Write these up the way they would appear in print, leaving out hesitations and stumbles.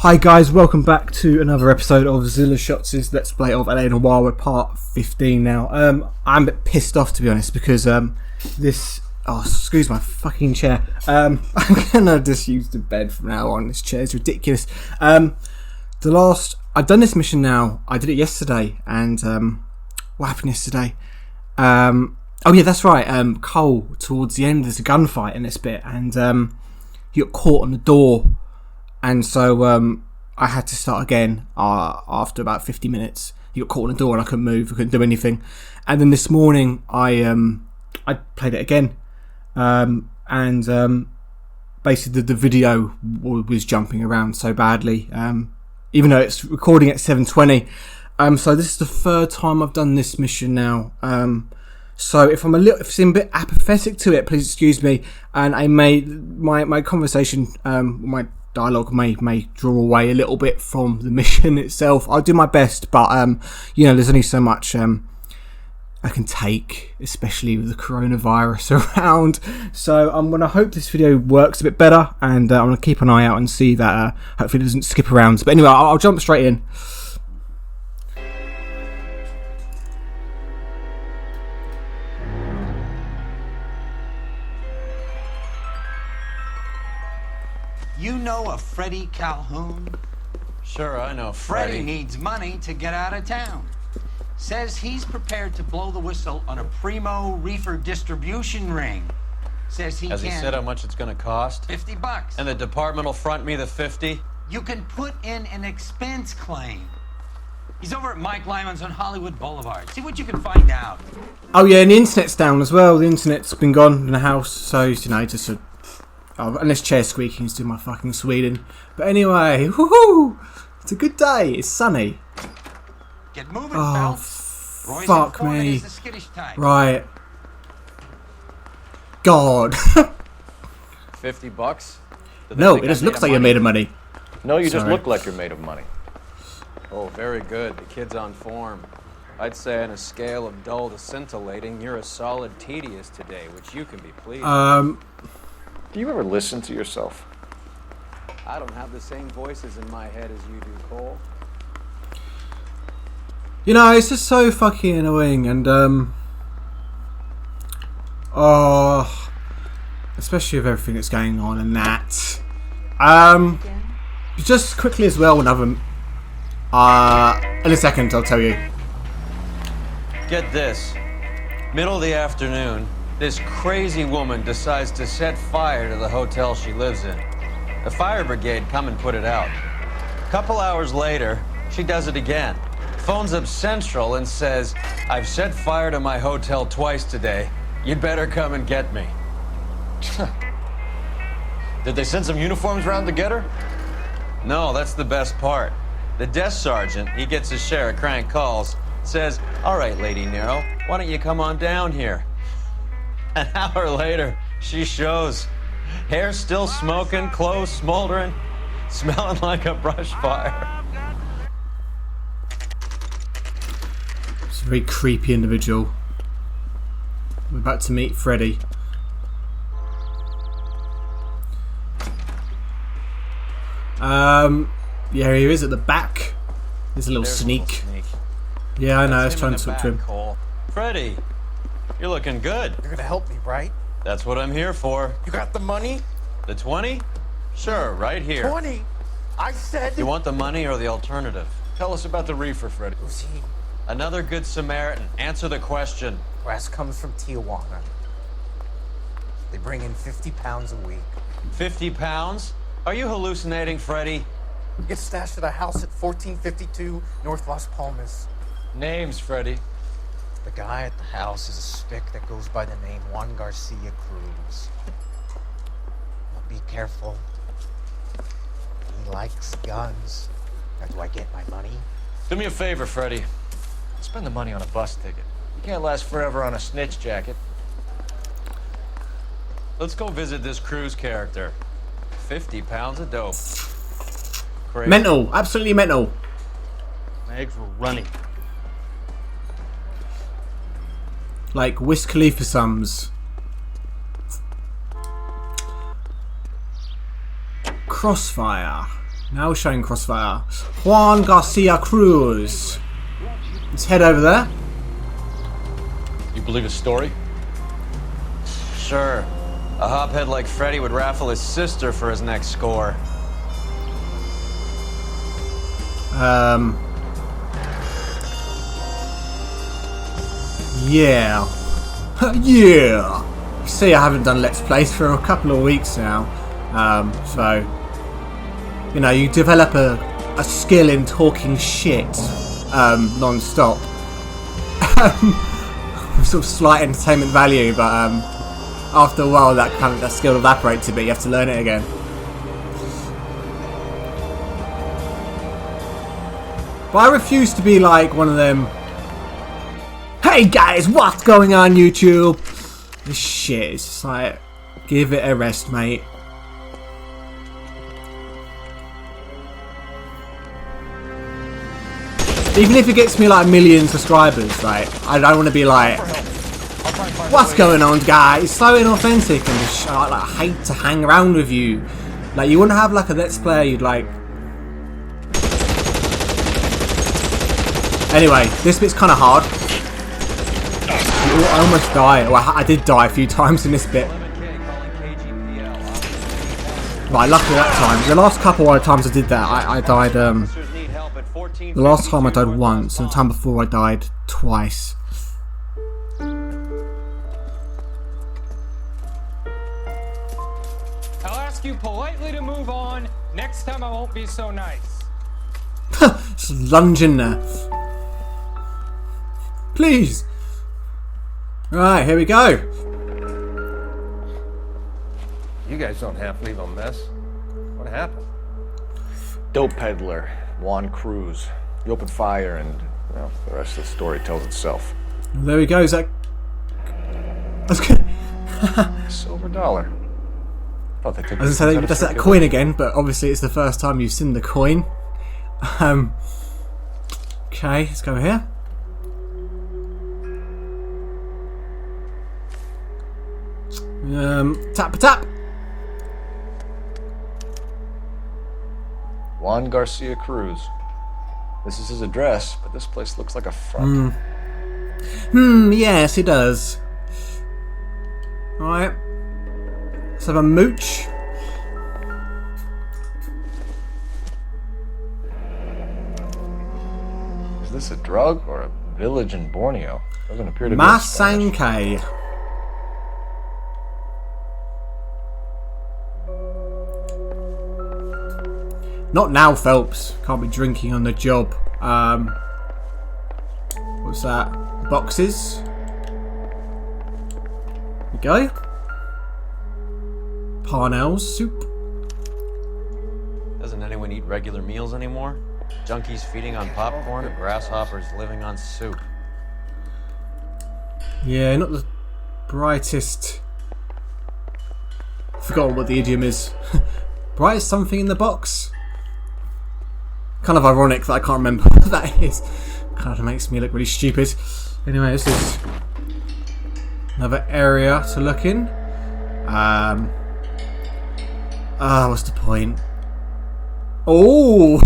Hi guys, welcome back to another episode of Zillashots' Let's Play of LA Noire. We're part 15 now. I'm a bit pissed off, to be honest, because this... Oh, excuse my fucking chair. I'm gonna just use the bed from now on. This chair is ridiculous. I've done this mission now. I did it yesterday, and what happened yesterday? Oh yeah, that's right. Cole, towards the end, there's a gunfight in this bit, and he got caught on the door. And so I had to start again after about 50 minutes. He got caught on the door and I couldn't move. I couldn't do anything. And then this morning I played it again. Basically the video was jumping around so badly. Even though it's recording at 720. So this is the third time I've done this mission now. So if it's a bit apathetic to it, please excuse me. And I may my conversation, my dialogue may draw away a little bit from the mission itself. I'll do my best, but there's only so much I can take, especially with the coronavirus around. So I'm gonna hope this video works a bit better, and I'm gonna keep an eye out and see that hopefully it doesn't skip around. But anyway, I'll jump straight in. You know a Freddie Calhoun? Sure, I know Freddie needs money to get out of town. Says he's prepared to blow the whistle on a primo reefer distribution ring. Says he Has he said how much it's going to cost? $50. And the department will front me the 50? You can put in an expense claim. He's over at Mike Lyman's on Hollywood Boulevard. See what you can find out. Oh yeah, and the internet's down as well. The internet's been gone in the house, so just a... Oh, and this chair's squeaking to my fucking Sweden. But anyway, woohoo! It's a good day. It's sunny. Get moving, oh, fuck me. Right. God. $50? No, it just looks like you're made of money. No, you just look like you're made of money. Oh, very good. The kid's on form. I'd say on a scale of dull to scintillating, you're a solid tedious today, which you can be pleased. Do you ever listen to yourself? I don't have the same voices in my head as you do, Cole. You know, it's just so fucking annoying, and especially with everything that's going on and that. Just quickly as well, in a second I'll tell you. Get this. Middle of the afternoon, this crazy woman decides to set fire to the hotel she lives in. The fire brigade come and put it out. A couple hours later, she does it again. Phones up Central and says, "I've set fire to my hotel twice today. You'd better come and get me." Did they send some uniforms around to get her? No, that's the best part. The desk sergeant, he gets his share of crank calls, says, "All right, Lady Nero, why don't you come on down here?" An hour later, she shows. Hair still smoking, clothes smoldering, smelling like a brush fire. It's a very creepy individual. We're about to meet Freddie. Yeah, he is at the back. There's a little sneak. Yeah, I know. I was trying to talk to him. Cole. Freddie, you're looking good. You're gonna help me, right? That's what I'm here for. You got the money? The 20? Sure, right here. 20? I said... You want the money or the alternative? Tell us about the reefer, Freddie. Who's he? Another good Samaritan. Answer the question. Brass comes from Tijuana. They bring in 50 pounds a week. 50 pounds? Are you hallucinating, Freddie? We get stashed at a house at 1452 North Las Palmas. Names, Freddie. The guy at the house is a spick that goes by the name Juan Garcia Cruz. But be careful. He likes guns. Now, do I get my money? Do me a favor, Freddie. Spend the money on a bus ticket. You can't last forever on a snitch jacket. Let's go visit this Cruz character. 50 pounds of dope. Crazy. Mental. Absolutely mental. My eggs were running. Like Wiz Khalifa sums. Crossfire. Now showing crossfire. Juan Garcia Cruz. Let's head over there. You believe his story? Sure. A hophead like Freddy would raffle his sister for his next score. Yeah. Yeah. You see, I haven't done Let's Plays for a couple of weeks now. So, you know, you develop a skill in talking shit non-stop. Sort of slight entertainment value, but after a while that skill evaporates a bit. You have to learn it again. But I refuse to be like one of them. Hey guys, what's going on YouTube? This shit is just like, give it a rest, mate. Even if it gets me like a million subscribers, like, I don't want to be like, what's going on, guys? It's so inauthentic, and just, I hate to hang around with you. Like, you wouldn't have like a Let's Player you'd like. Anyway, this bit's kind of hard. I almost died. Well, I did die a few times in this bit. Right, luckily that time. The last couple of times I did that, I died. The last time I died once, and the time before I died twice. I'll ask you politely to move on. Next time I won't be so nice. Just lunge in there. Please. Right, here we go. You guys don't half leave a mess. What happened? Dope peddler, Juan Cruz. He opened fire and, well, the rest of the story tells itself. Well, there we go. Is that... That's good. Silver dollar. Thought they took I was going to say, that's that coin again, but obviously it's the first time you've seen the coin. Okay, let's go here. Tap tap. Juan Garcia Cruz. This is his address, but this place looks like a front. Yes, it does. Alright. Let's have a mooch. Is this a drug or a village in Borneo? Doesn't appear to be. Masankei. Not now, Phelps. Can't be drinking on the job. What's that? Boxes. There we go. Parnell's soup. Doesn't anyone eat regular meals anymore? Junkies feeding on popcorn or grasshoppers living on soup? Yeah, not the brightest. Forgotten what the idiom is. Brightest something in the box? Kind of ironic that I can't remember what that is. Kind of makes me look really stupid. Anyway, this is another area to look in. What's the point? Oh!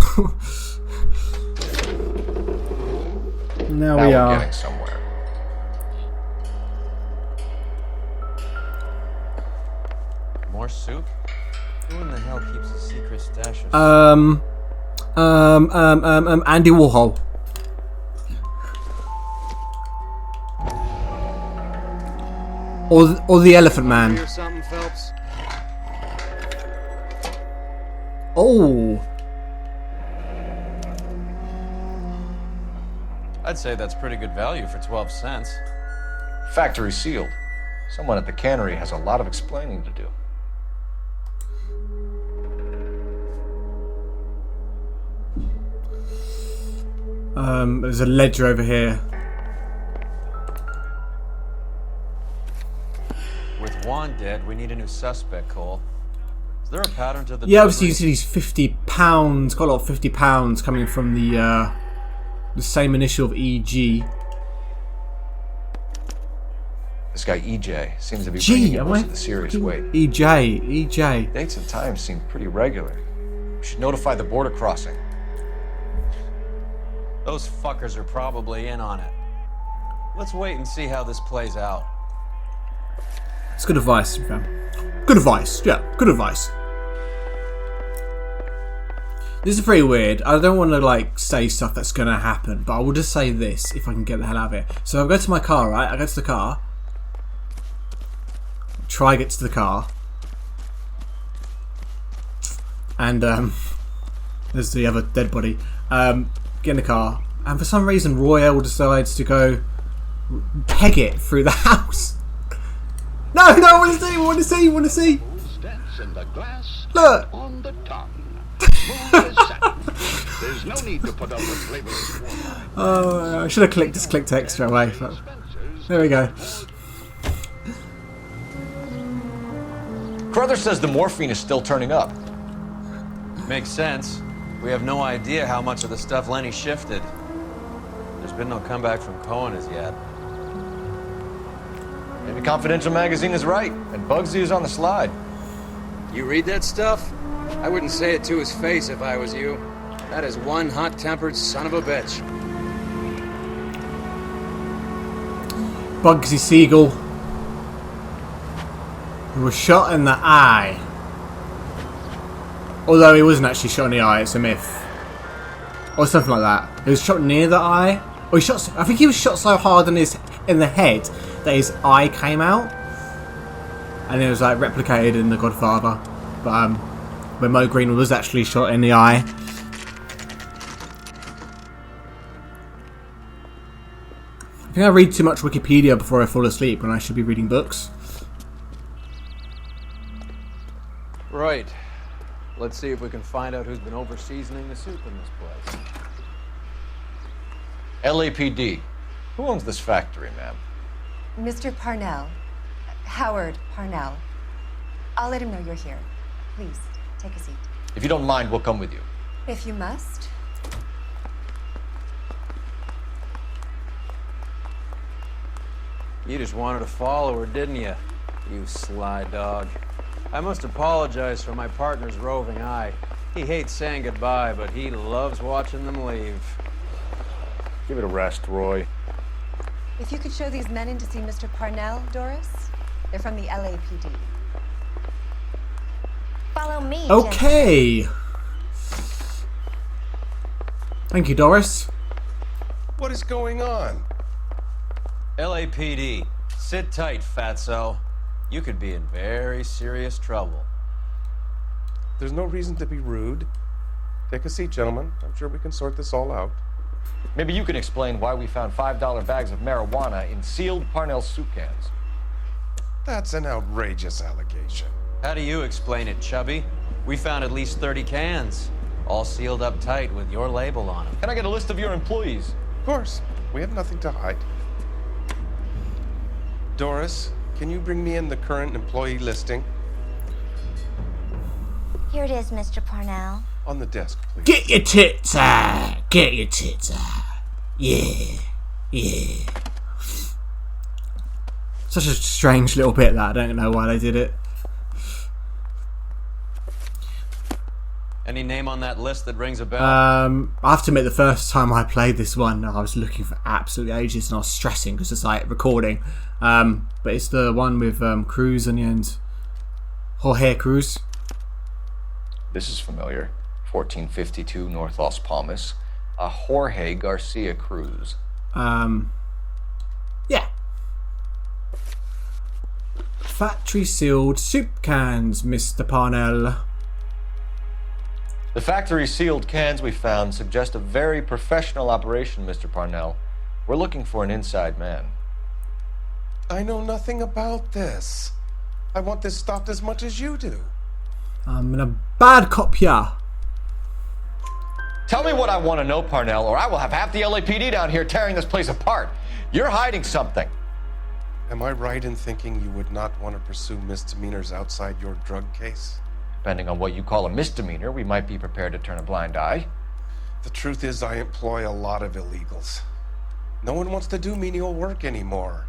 Now we we're are getting somewhere. More soup? Who in the hell keeps a secret stash of Andy Warhol. Or the Elephant Man. Hear something, Phelps? Oh, I'd say that's pretty good value for 12 cents. Factory sealed. Someone at the cannery has a lot of explaining to do. there's a ledger over here. With Juan dead, we need a new suspect, Cole. Is there a pattern to the Yeah, obviously you delivery? see these £50, got a lot of £50 coming from the same initial of EG. This guy EJ seems to be Gee, bringing in am most I of the serious weight. EJ. Dates and times seem pretty regular. should notify the border crossing. Those fuckers are probably in on it. Let's wait and see how this plays out. It's good advice, fam. Good advice. Yeah, good advice. This is pretty weird. I don't want to like say stuff that's gonna happen, but I will just say this if I can get the hell out of here. So I go to my car, right? I go to the car. Try get to the car. And there's the other dead body. Get in the car, and for some reason Royale decides to go peg it through the house. No, I want to see. In the glass Look. on the tongue. Smooth as satin. There's no need to put up with flavorless water. Oh, I should have clicked extra away. But there we go. Carruthers says the morphine is still turning up. Makes sense. We have no idea how much of the stuff Lenny shifted. There's been no comeback from Cohen as yet. Maybe Confidential magazine is right, and Bugsy is on the slide. You read that stuff? I wouldn't say it to his face if I was you. That is one hot-tempered son of a bitch. Bugsy Siegel, who was shot in the eye. Although he wasn't actually shot in the eye, it's a myth. Or something like that. He was shot near the eye. Or I think he was shot so hard in the head that his eye came out. And it was like replicated in The Godfather. But when Mo Green was actually shot in the eye. I think I read too much Wikipedia before I fall asleep when I should be reading books. Right. Let's see if we can find out who's been over-seasoning the soup in this place. LAPD. Who owns this factory, ma'am? Mr. Parnell. Howard Parnell. I'll let him know you're here. Please, take a seat. If you don't mind, we'll come with you. If you must. You just wanted to follow her, didn't you? You sly dog. I must apologize for my partner's roving eye. He hates saying goodbye, but he loves watching them leave. Give it a rest, Roy. If you could show these men in to see Mr. Parnell, Doris. They're from the LAPD. Follow me. Okay. Thank you, Doris. What is going on? LAPD, sit tight, fatso. You could be in very serious trouble. There's no reason to be rude. Take a seat, gentlemen. I'm sure we can sort this all out. Maybe you can explain why we found $5 bags of marijuana in sealed Parnell soup cans. That's an outrageous allegation. How do you explain it, Chubby? We found at least 30 cans, all sealed up tight with your label on them. Can I get a list of your employees? Of course. We have nothing to hide. Doris, can you bring me in the current employee listing? Here it is, Mr. Parnell. On the desk, please. Get your tits out! Get your tits out! Yeah. Such a strange little bit that I don't know why they did it. Any name on that list that rings a bell? I have to admit, the first time I played this one, I was looking for absolutely ages and I was stressing because it's like recording. But it's the one with Cruz in the end. Jorge Cruz. This is familiar. 1452 North Las Palmas. Jorge Garcia Cruz. Yeah. Factory sealed soup cans, Mr. Parnell. The factory sealed cans we found suggest a very professional operation, Mr. Parnell. We're looking for an inside man. I know nothing about this. I want this stopped as much as you do. I'm a bad cop, yeah. Tell me what I want to know, Parnell, or I will have half the LAPD down here tearing this place apart. You're hiding something. Am I right in thinking you would not want to pursue misdemeanors outside your drug case? Depending on what you call a misdemeanor, we might be prepared to turn a blind eye. The truth is, I employ a lot of illegals. No one wants to do menial work anymore.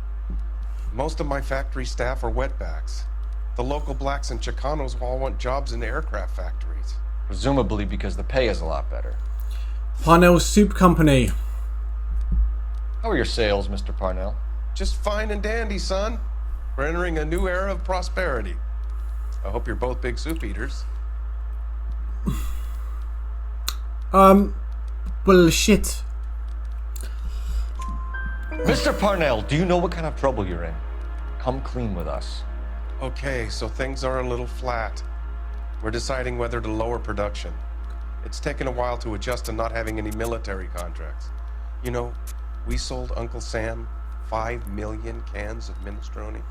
Most of my factory staff are wetbacks. The local blacks and Chicanos all want jobs in aircraft factories. Presumably because the pay is a lot better. Parnell's Soup Company. How are your sales, Mr. Parnell? Just fine and dandy, son. We're entering a new era of prosperity. I hope you're both big soup eaters. Well, shit. Mr. Parnell, do you know what kind of trouble you're in? Come clean with us. Okay, so things are a little flat. We're deciding whether to lower production. It's taken a while to adjust to not having any military contracts. You know, we sold Uncle Sam 5 million cans of minestrone.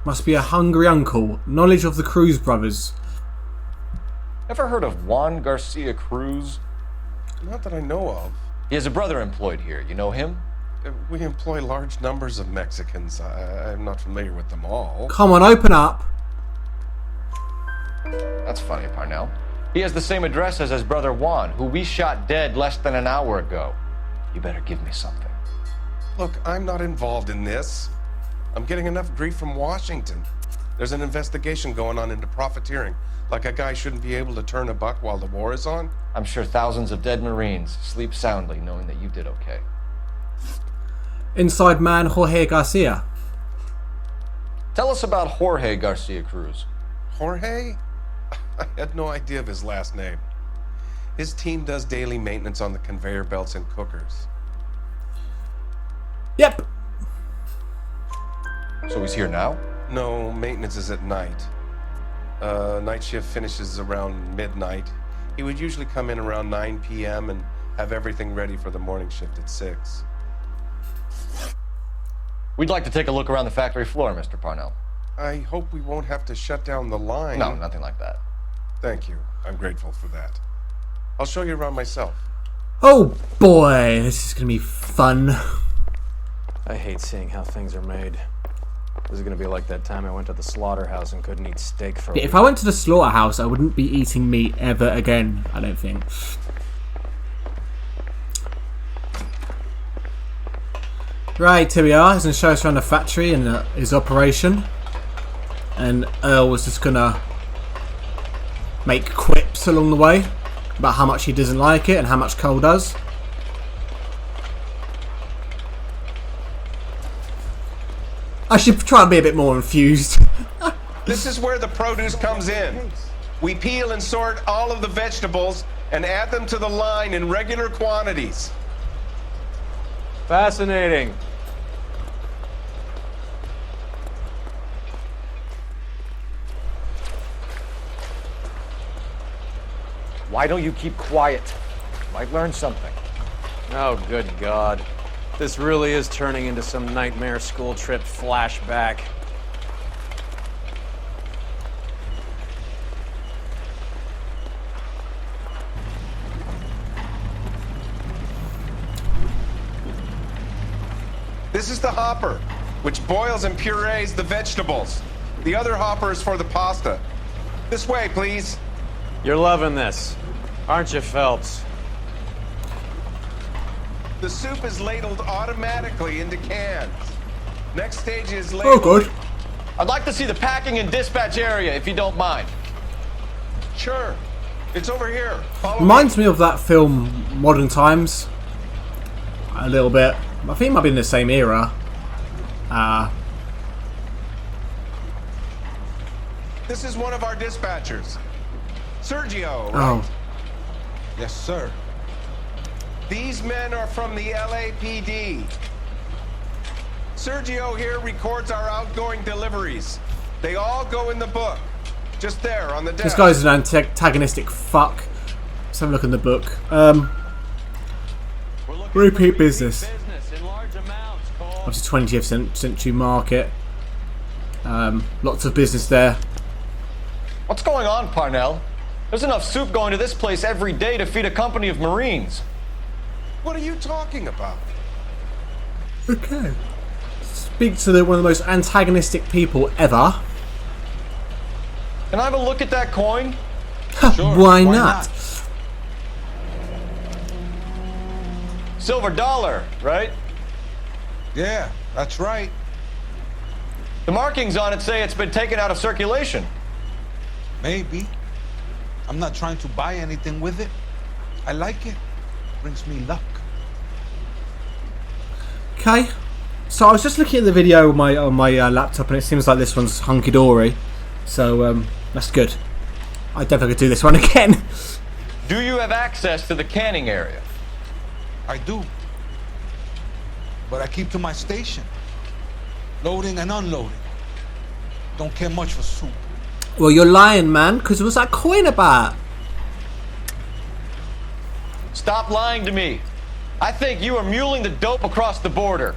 Must be a hungry uncle. Knowledge of the Cruz brothers. Ever heard of Juan Garcia Cruz? Not that I know of. He has a brother employed here. You know him? We employ large numbers of Mexicans. I'm not familiar with them all. Come on, open up. That's funny, Parnell. He has the same address as his brother Juan, who we shot dead less than an hour ago. You better give me something. Look, I'm not involved in this. I'm getting enough grief from Washington. There's an investigation going on into profiteering. Like a guy shouldn't be able to turn a buck while the war is on. I'm sure thousands of dead Marines sleep soundly knowing that you did okay. Inside man Jorge Garcia. Tell us about Jorge Garcia Cruz. Jorge? I had no idea of his last name. His team does daily maintenance on the conveyor belts and cookers. Yep. So he's here now? No, maintenance is at night. Night shift finishes around midnight. He would usually come in around 9 p.m. and have everything ready for the morning shift at 6. We'd like to take a look around the factory floor, Mr. Parnell. I hope we won't have to shut down the line. No, nothing like that. Thank you. I'm grateful for that. I'll show you around myself. Oh boy, this is gonna be fun. I hate seeing how things are made. This is gonna be like that time I went to the slaughterhouse and couldn't eat steak for a week. If I went to the slaughterhouse, I wouldn't be eating meat ever again, I don't think. Right, here we are. He's going to show us around the factory and his operation. And Earle was just going to make quips along the way about how much he doesn't like it and how much Cole does. I should try and be a bit more infused. This is where the produce comes in. We peel and sort all of the vegetables and add them to the line in regular quantities. Fascinating. Why don't you keep quiet? Might learn something. Oh, good God. This really is turning into some nightmare school trip flashback. This is the hopper, which boils and purees the vegetables. The other hopper is for the pasta. This way, please. You're loving this, aren't you, Phelps? The soup is ladled automatically into cans. Next stage is Oh, ladled. good. I'd like to see the packing and dispatch area, if you don't mind. Sure. It's over here. Follow Reminds me of that film, Modern Times. A little bit. I think it might be in the same era. This is one of our dispatchers. Sergio, right? Oh. Yes, sir. These men are from the LAPD. Sergio here records our outgoing deliveries. They all go in the book. Just there on the desk. This guy's an antagonistic fuck. Let's have a look in the book. Repeat business. Obviously 20th century market. Lots of business there. What's going on, Parnell? There's enough soup going to this place every day to feed a company of Marines. What are you talking about? Okay. Speak to one of the most antagonistic people ever. Can I have a look at that coin? Sure, why not? Silver dollar, right? Yeah, that's right. The markings on it say it's been taken out of circulation. Maybe. I'm not trying to buy anything with it. I like it. Brings me luck. Okay. So I was just looking at the video on my laptop, and it seems like this one's hunky dory. So that's good. I definitely could do this one again. Do you have access to the canning area? I do. But I keep to my station. Loading and unloading. Don't care much for soup. Well, you're lying, man, because what's that coin about? Stop lying to me. I think you are muling the dope across the border.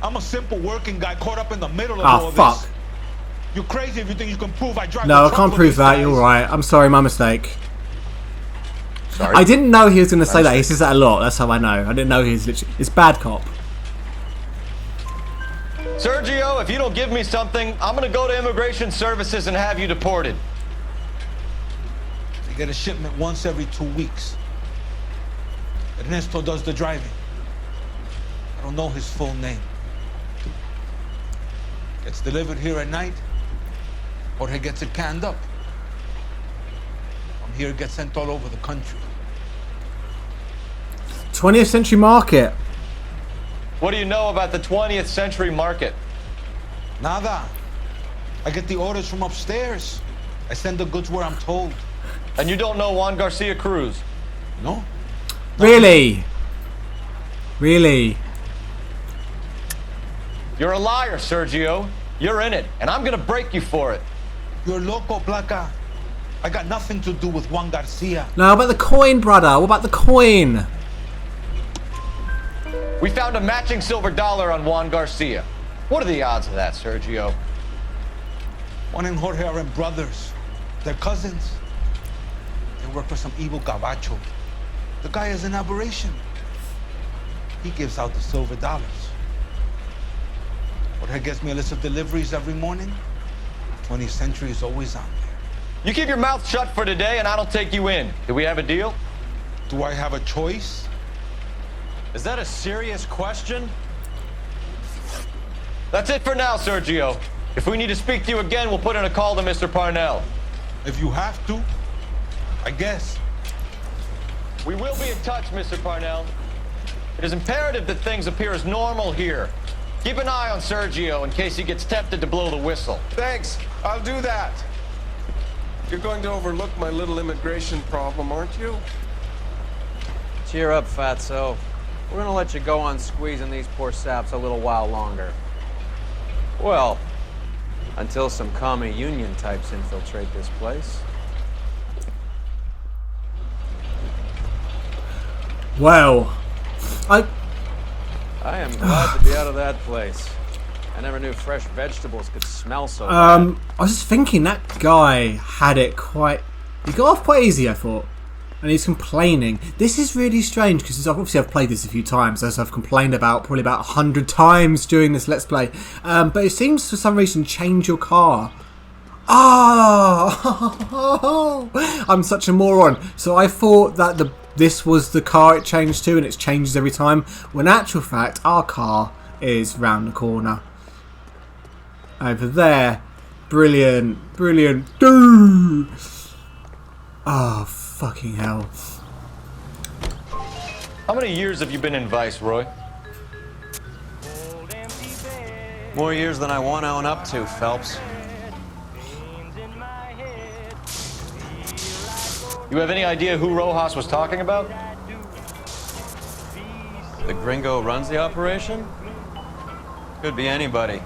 I'm a simple working guy caught up in the middle of all this. Fuck. You're crazy if you think you can prove I drive. No, I can't prove that. You're right. I'm sorry, my mistake. Sorry. I didn't know he was going to say that. He says that a lot. That's how I know. I didn't know he's literally... It's bad cop. Sergio, if you don't give me something, I'm going to go to Immigration Services and have you deported. You get a shipment once every 2 weeks. Ernesto does the driving. I don't know his full name. Gets delivered here at night, or he gets it canned up. From here, it gets sent all over the country. 20th century market. What do you know about the 20th century market? Nada. I get the orders from upstairs. I send the goods where I'm told. And you don't know Juan Garcia Cruz? No. Really? Really? You're a liar, Sergio. You're in it, and I'm gonna break you for it. You're loco, Placa. I got nothing to do with Juan Garcia. No, what about the coin, brother? What about the coin? We found a matching silver dollar on Juan Garcia. What are the odds of that, Sergio? Juan and Jorge are brothers. They're cousins. They work for some evil gabacho. The guy is an aberration. He gives out the silver dollars. Jorge gets me a list of deliveries every morning. 20th century is always on there. You keep your mouth shut for today, and I don't take you in. Do we have a deal? Do I have a choice? Is that a serious question? That's it for now, Sergio. If we need to speak to you again, we'll put in a call to Mr. Parnell. If you have to, I guess. We will be in touch, Mr. Parnell. It is imperative that things appear as normal here. Keep an eye on Sergio in case he gets tempted to blow the whistle. Thanks. I'll do that. You're going to overlook my little immigration problem, aren't you? Cheer up, fatso. We're gonna let you go on squeezing these poor saps a little while longer. Well, until some commie union types infiltrate this place. Well, I am glad to be out of that place. I never knew fresh vegetables could smell so bad. I was just thinking that guy had it quite... He got off quite easy, I thought. And he's complaining. This is really strange because obviously I've played this a few times, as I've complained about probably about 100 times during this Let's Play. But it seems for some reason change your car. Oh, I'm such a moron. So I thought that this was the car it changed to, and it changes every time. When in actual fact, our car is round the corner. Over there. Brilliant. Brilliant. Dude. Oh, fucking hell. How many years have you been in Viceroy? More years than I want to own up to, Phelps. You have any idea who Rojas was talking about? The gringo runs the operation? Could be anybody.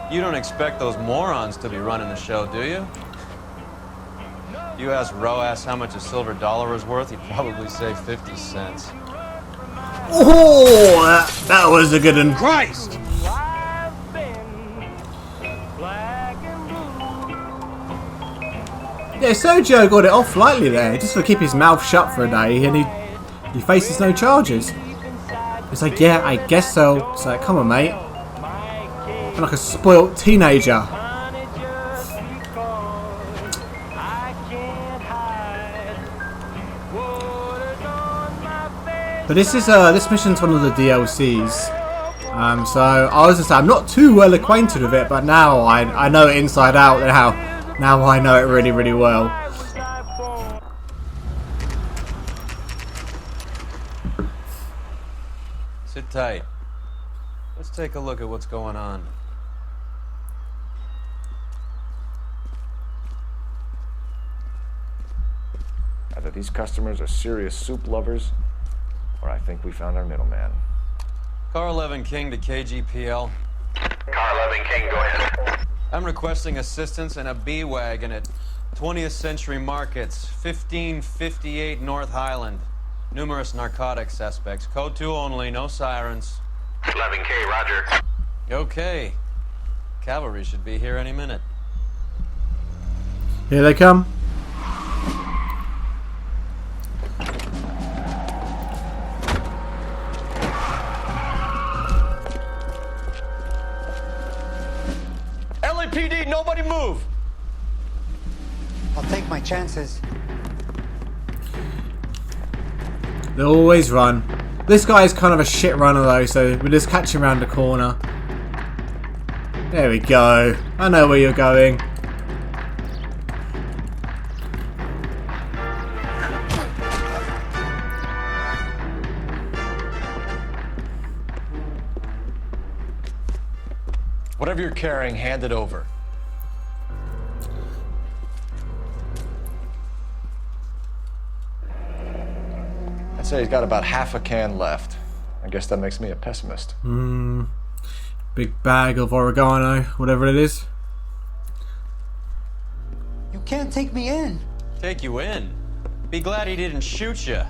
You don't expect those morons to be running the show, do you? You ask Rojas how much a silver dollar is worth, he'd probably say 50 cents. Oh, that was a good one. Christ! Yeah, Sergio got it off lightly there, just to keep his mouth shut for a day, and he faces no charges. It's like, yeah, I guess so. It's like, come on, mate. I'm like a spoilt teenager. But this mission's one of the DLCs. So I was gonna say I'm not too well acquainted with it, but now I know it inside out now. Now I know it really, really well. Sit tight. Let's take a look at what's going on. Either these customers are serious soup lovers, or I think we found our middleman. Car 11 King to KGPL. Car 11 King, go ahead. I'm requesting assistance in a B-Wagon at 20th Century Markets, 1558 North Highland. Numerous narcotic suspects. Code 2 only, no sirens. 11K, roger. Okay. Cavalry should be here any minute. Here they come. LAPD, nobody move! I'll take my chances. They always run. This guy is kind of a shit runner though, so we'll just catch him around the corner. There we go. I know where you're going. Whatever you're carrying, hand it over. I'd say he's got about half a can left. I guess that makes me a pessimist. Big bag of oregano, whatever it is. You can't take me in. Take you in? Be glad he didn't shoot you.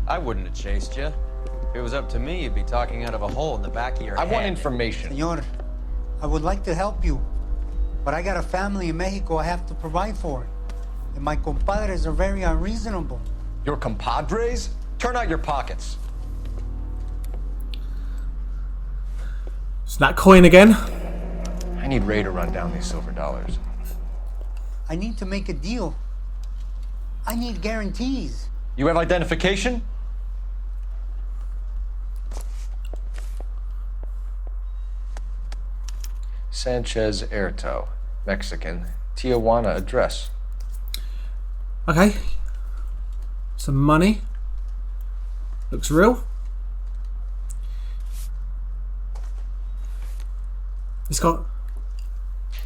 I wouldn't have chased you. If it was up to me, you'd be talking out of a hole in the back of your head. I want information. Senor, I would like to help you, but I got a family in Mexico I have to provide for. And my compadres are very unreasonable. Your compadres? Turn out your pockets. It's that coin again. I need Ray to run down these silver dollars. I need to make a deal. I need guarantees. You have identification? Sanchez Erto, Mexican, Tijuana address. Okay. Some money. Looks real. It's got...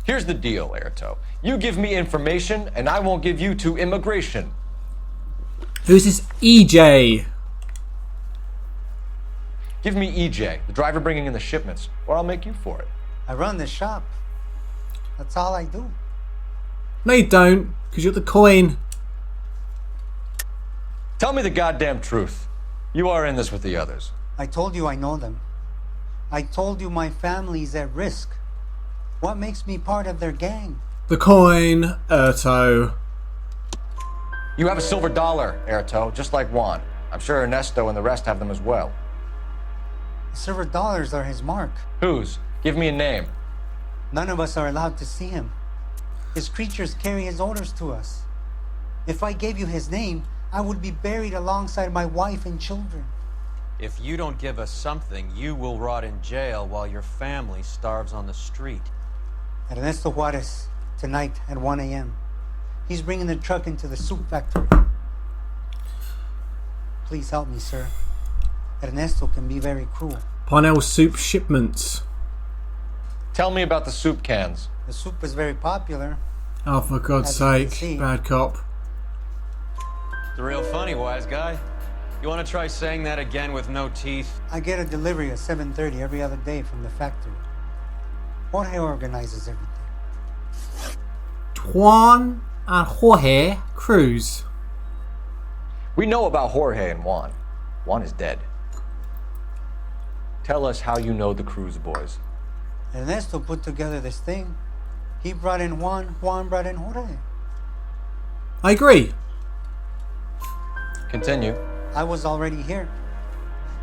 Here's the deal, Erto. You give me information, and I won't give you to immigration. Who's this EJ? Give me EJ, the driver bringing in the shipments, or I'll make you for it. I run the shop. That's all I do. No, you don't, because you're the coin. Tell me the goddamn truth. You are in this with the others. I told you I know them. I told you my family's at risk. What makes me part of their gang? The coin, Erto. You have a silver dollar, Erto, just like Juan. I'm sure Ernesto and the rest have them as well. The silver dollars are his mark. Whose? Give me a name. None of us are allowed to see him. His creatures carry his orders to us. If I gave you his name, I would be buried alongside my wife and children. If you don't give us something, you will rot in jail while your family starves on the street. Ernesto Juarez, tonight at 1 a.m. He's bringing the truck into the soup factory. Please help me, sir. Ernesto can be very cruel. Parnell soup shipments. Tell me about the soup cans. The soup is very popular. Oh, for God's sake. Bad cop. It's real funny, wise guy. You want to try saying that again with no teeth? I get a delivery at 7:30 every other day from the factory. Jorge organizes everything. Juan and Jorge Cruz. We know about Jorge and Juan. Juan is dead. Tell us how you know the Cruz boys. Ernesto put together this thing. He brought in Juan, Juan brought in Jorge. I agree. Continue. I was already here.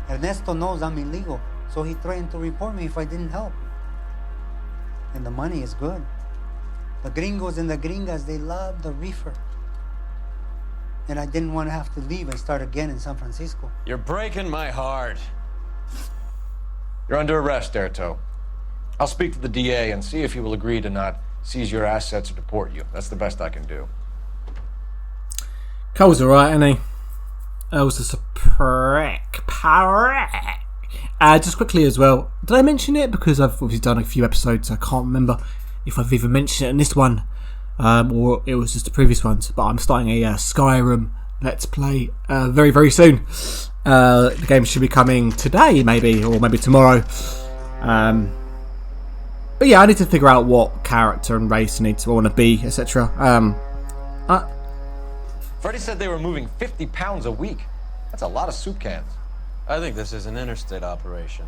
Ernesto knows I'm illegal, so he threatened to report me if I didn't help. And the money is good. The gringos and the gringas, they love the reefer. And I didn't want to have to leave and start again in San Francisco. You're breaking my heart. You're under arrest, Erto. I'll speak to the DA and see if he will agree to not seize your assets or deport you. That's the best I can do. Cole's alright, isn't he? Earle's just a prick. Just quickly as well, did I mention it? Because I've obviously done a few episodes, I can't remember if I've even mentioned it in this one, or it was just the previous ones, but I'm starting a Skyrim Let's Play very, very soon. The game should be coming today, maybe, or maybe tomorrow. But yeah, I need to figure out what character and race I want to be, etc. Freddie said they were moving 50 pounds a week. That's a lot of soup cans. I think this is an interstate operation.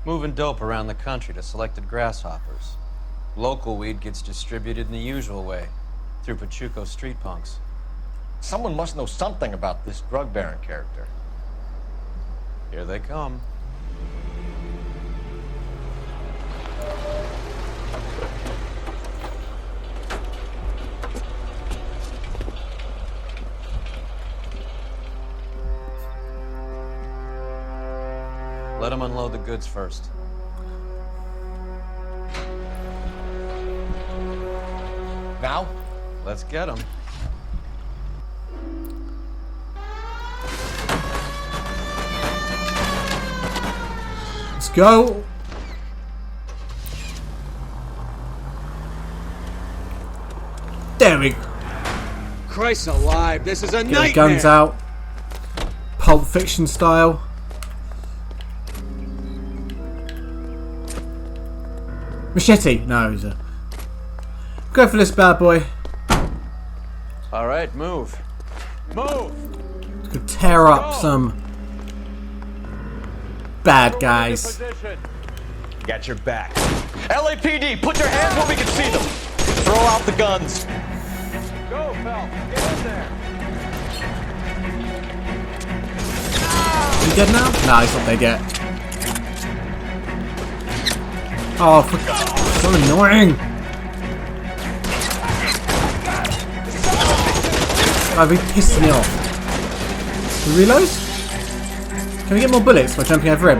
Moving dope around the country to selected grasshoppers. Local weed gets distributed in the usual way, through Pachuco street punks. Someone must know something about this drug baron character. Here they come. Let them unload the goods first. Now? Let's get them. Let's go. There we go. Christ alive, this is a Get nightmare. the guns out. Pulp Fiction style. Machete. No, he's a... Go for this bad boy. All right, move. Move! Could tear up some bad guys. Got your back. LAPD, put your hands where we can see them. Throw out the guns. Go, Phelps. Get in there. Is he dead now? No, he's not dead yet. Oh, for so annoying! I've been pissing me off. We reload? Can we get more bullets by jumping over him?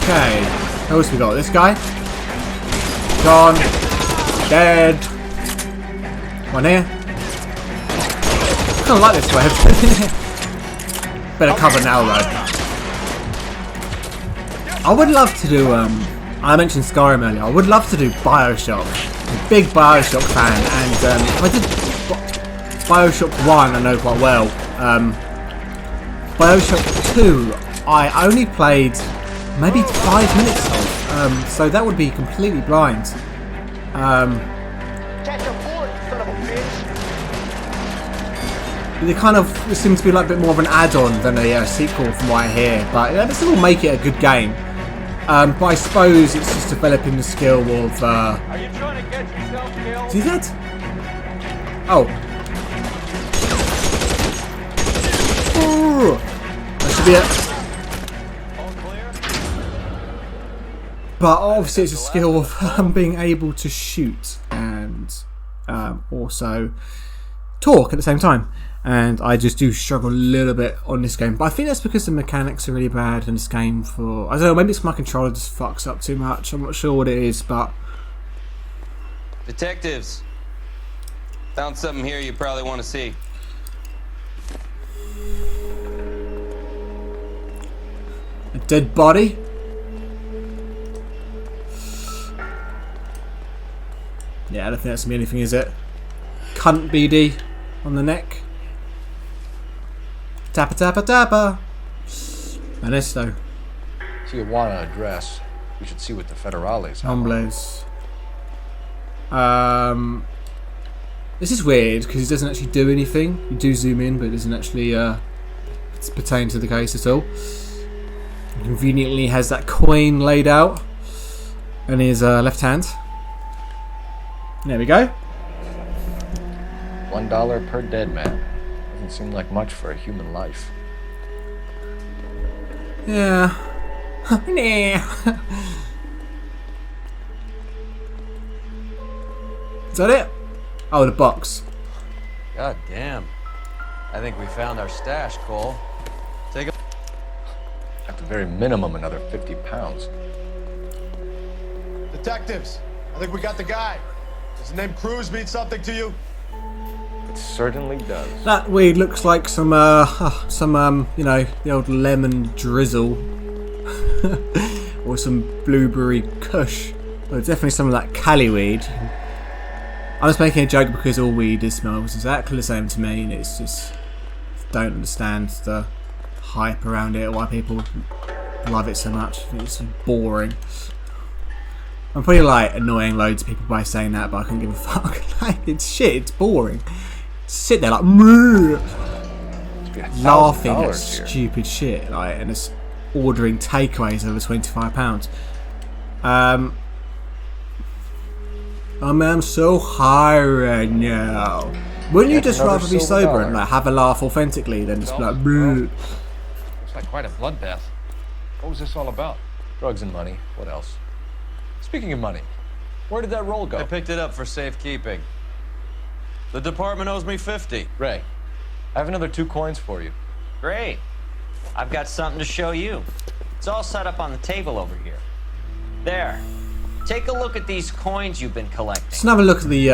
Okay. Who else we got? This guy? Gone. Dead. One here. I kinda like this web. Better cover now though. I would love to do, I mentioned Skyrim earlier, I would love to do Bioshock. I'm a big Bioshock fan, and I did Bioshock 1 I know quite well. Bioshock 2 I only played maybe 5 minutes of, so that would be completely blind. They kind of seem to be like a bit more of an add-on than a sequel from what I hear, but they still will make it a good game. But I suppose it's just developing the skill of. Are you trying to get yourself killed? Is he dead? Oh. Ooh. That should be it. All clear? But obviously, it's a skill of being able to shoot and also talk at the same time. And I just do struggle a little bit on this game. But I think that's because the mechanics are really bad in this game for... I don't know, maybe it's my controller just fucks up too much. I'm not sure what it is, but... Detectives. Found something here you probably want to see. A dead body? Yeah, I don't think that's me anything, is it? Cunt BD on the neck. Tappa tappa tappa. Ernesto. Tijuana address. We should see what the federales have. Hombres. This is weird because it doesn't actually do anything. You do zoom in, but it doesn't actually pertain to the case at all. He conveniently has that coin laid out in his left hand. There we go. $1 per dead man. Doesn't seem like much for a human life. Yeah. Nah. Is that it? Oh, the box. God damn. I think we found our stash, Cole. Take a... At the very minimum, another 50 pounds. Detectives, I think we got the guy. Does the name Cruz mean something to you? It certainly does. That weed looks like some you know, the old lemon drizzle. Or some blueberry kush. Well, definitely some of that Cali weed. I'm just making a joke because all weed smells exactly the same to me, and it's just don't understand the hype around it or why people love it so much. I think it's boring. I'm probably like annoying loads of people by saying that, but I couldn't give a fuck. Like, it's shit. It's boring. Sit there like laughing at stupid shit, like, and it's ordering takeaways over £25. I'm so high right now. Wouldn't you just rather be sober and like have a laugh authentically than just be like bleh? Looks like quite a bloodbath. What was this all about? Drugs and money. What else? Speaking of money, where did that roll go? I picked it up for safekeeping. The department owes me 50. Ray, I have another 2 coins for you. Great. I've got something to show you. It's all set up on the table over here. There. Take a look at these coins you've been collecting. Let's have a look at the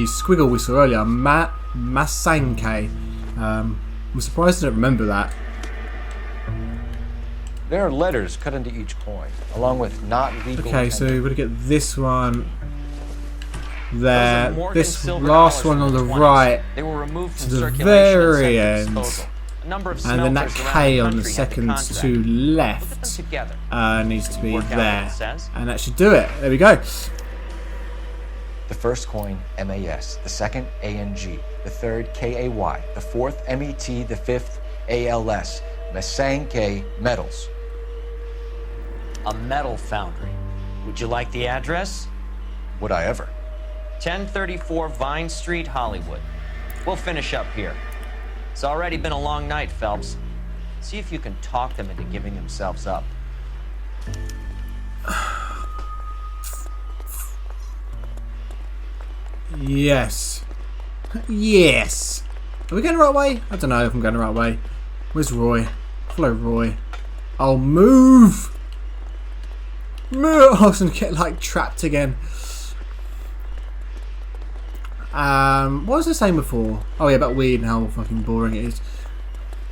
squiggle we saw earlier. Masanke. I'm surprised I don't remember that. There are letters cut into each coin, along with not legal. Okay, so we're gonna get this one there. This last one on the right to the very end. And then that K on the second to left needs to be there. And that should do it. There we go. The first coin, MAS. The second, ANG. The third, KAY. The fourth, MET. The fifth, ALS. Masanke Metals. A metal foundry. Would you like the address? Would I ever? 1034 Vine Street, Hollywood. We'll finish up here. It's already been a long night, Phelps. See if you can talk them into giving themselves up. Yes. Yes. Are we going the right way? I don't know if I'm going the right way. Where's Roy? Follow Roy. Oh, move! Move! I was going to get, like, trapped again. What was I saying before? Oh yeah, about weed and how fucking boring it is.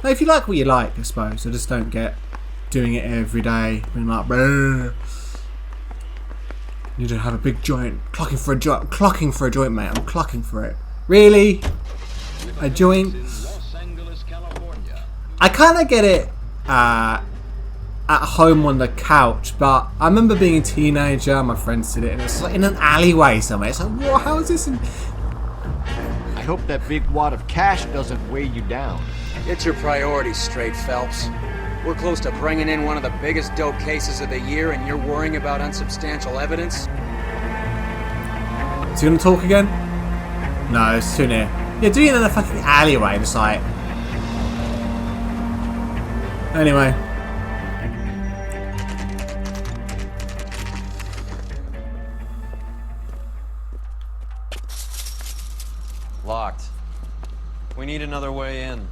Now, if you like what you like, I suppose. I just don't get doing it every day. Being like, bleh. You need to have a big joint. Clucking for a joint. I'm clucking for a joint, mate. I'm clucking for it. Really? A joint? I kind of get it at home on the couch, but I remember being a teenager. My friends did it, and it's like in an alleyway somewhere. It's like, what? How is this? I hope that big wad of cash doesn't weigh you down. Get your priorities straight, Phelps. We're close to bringing in one of the biggest dope cases of the year, and you're worrying about unsubstantial evidence? Is he gonna talk again? No, it's too near. Yeah, do it in a fucking alleyway, just like. Anyway. Locked. We need another way in.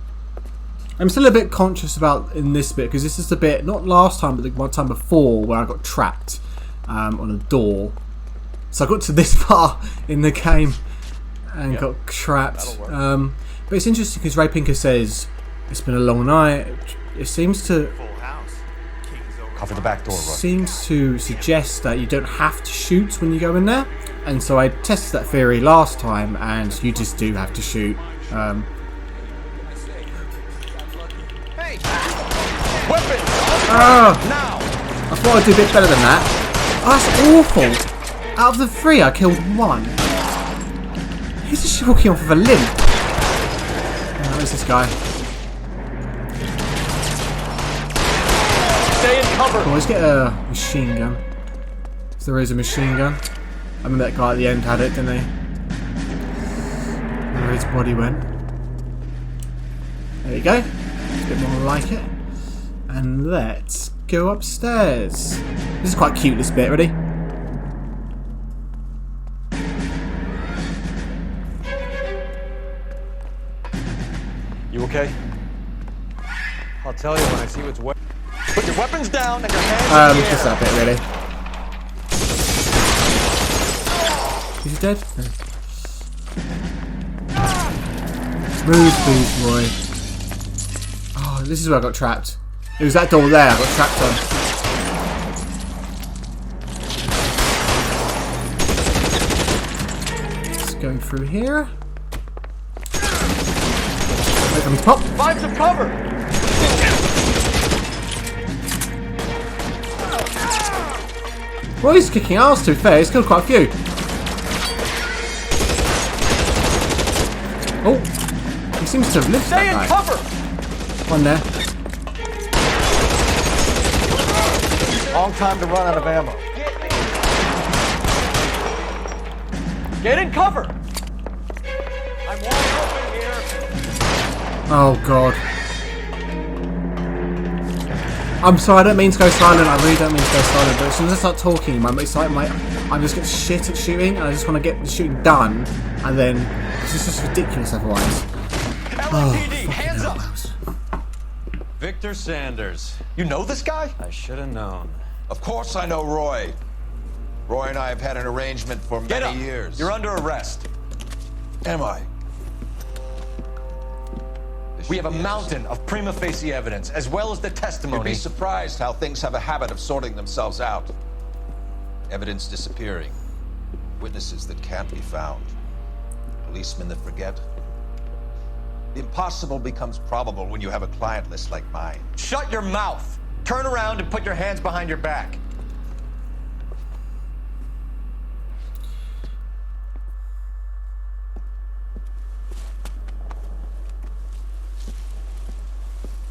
I'm still a bit conscious about in this bit because this is the bit, not last time, but the one time before where I got trapped on a door. So I got to this far in the game and got trapped. But it's interesting because Ray Pinker says it's been a long night. It seems to cover the back door. Seems to suggest that you don't have to shoot when you go in there. And so I tested that theory last time, and you just do have to shoot. Now! I thought I'd do a bit better than that. Oh, that's awful. Out of the 3, I killed 1. He's just walking off with a limp. Oh, where's this guy? Stay in cover. Cool, let's get a machine gun. If there is a machine gun. I remember that guy at the end had it, didn't he? Where his body went. There you go. It's a bit more like it. And let's go upstairs. This is quite cute, this bit. Ready? You okay? I'll tell you when I see what's wet. Put your weapons down and your hands in the air. Just that bit, really. Is he dead? No. Move, please, Roy. Oh, this is where I got trapped. It was that door there I got trapped on. Let's go through here. Wait, let me pop. Find some cover! Roy's kicking ass, to be fair. He's killed quite a few. Oh, he seems to have lived. Stay in cover! One there. Long time to run out of ammo. Get in cover! I'm wide open here. Oh god. I'm sorry, I don't mean to go silent. I really don't mean to go silent. But as soon as I start talking, I just get shit at shooting, and I just want to get the shooting done, and then it's just ridiculous otherwise. LAPD, hands up! Victor Sanders. You know this guy? I should have known. Of course I know Roy. Roy and I have had an arrangement for many years. You're under arrest. Am I? We have a mountain of prima facie evidence, as well as the You'd testimony. be surprised how things have a habit of sorting themselves out. Evidence disappearing. Witnesses that can't be found. Policemen that forget. The impossible becomes probable when you have a client list like mine. Shut your mouth! Turn around and put your hands behind your back.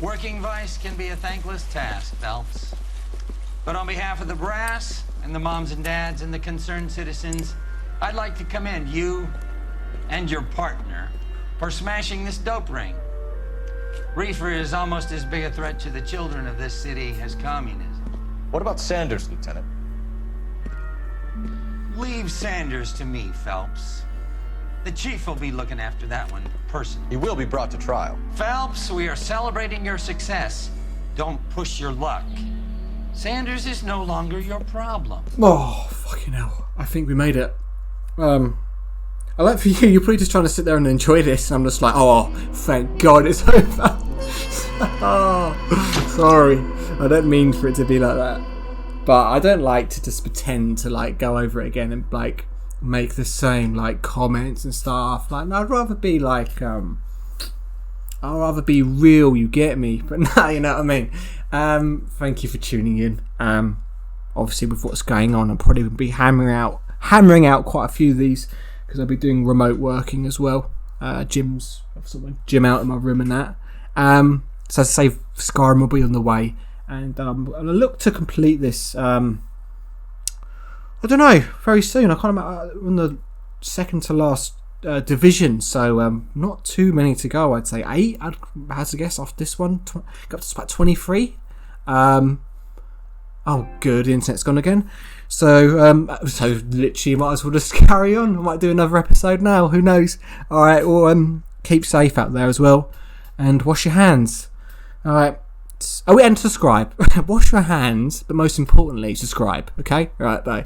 Working vice can be a thankless task, Phelps. But on behalf of the brass and the moms and dads and the concerned citizens, I'd like to commend you and your partner for smashing this dope ring. Reefer is almost as big a threat to the children of this city as communism. What about Sanders, Lieutenant? Leave Sanders to me, Phelps. The chief will be looking after that one personally. He will be brought to trial. Phelps, we are celebrating your success. Don't push your luck. Sanders is no longer your problem. Oh, fucking hell. I think we made it. I like for you, you're probably just trying to sit there and enjoy this, and I'm just like, oh, thank God it's over. Oh, sorry. I don't mean for it to be like that. But I don't like to just pretend to, like, go over it again and, like, make the same, like, comments and stuff. Like, I'd rather be, like, I'd rather be real, you get me? But no, you know what I mean? Thank you for tuning in. Obviously, with what's going on, I'll probably be hammering out quite a few of these, because I'll be doing remote working as well. Gym out in my room and that. So as I say, Skyrim will be on the way, and I look to complete this. I don't know, very soon. I can't remember, on the second to last division, so not too many to go. I'd say 8. I'd have to guess after this one. Got to about 23. Oh, good, the internet's gone again. So literally, might as well just carry on. I might do another episode now. Who knows? All right. Well, keep safe out there as well, and wash your hands. All right. Oh, and subscribe. Wash your hands, but most importantly, subscribe. Okay. All right. Bye.